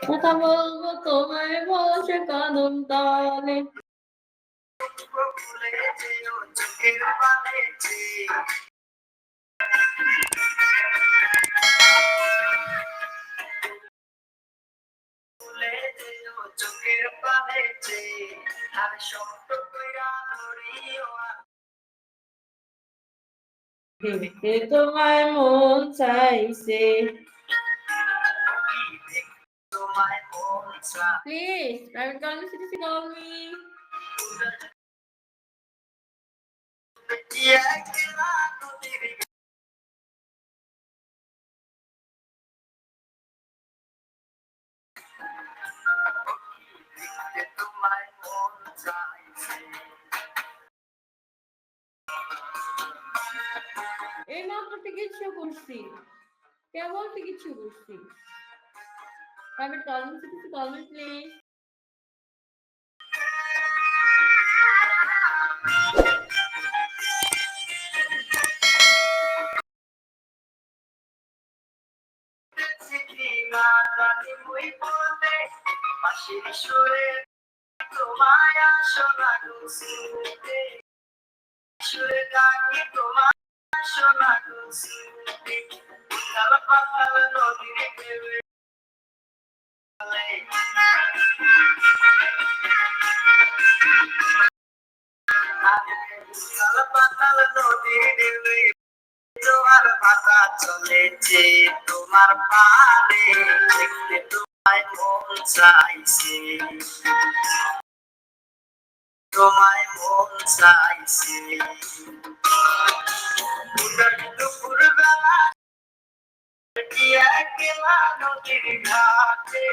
কথা বলবো তোমায় বসে কদম তলে চোখের পানে আর শক্ত কইরা ধরিও দেখতে তোমায় মন চাইছে please private conversation call me এই মাত্র চিকিৎসা করছি কেবল চিকিৎসা করছি private conversation call me please তোমায় আসনা গুছিতে সুরে ডাকি তোমায় আসনা গুছিতে কাল পাতাল নদীর ঢেউয়ে কাল পাতাল নদীর ঢেউয়ে তোমার ভাষা চলেছে তোমার পানে দেখতে তোমায় মন চাইছে তোমায় মন চাইছে দুপুর বেলা একলা নদীর ঘাটে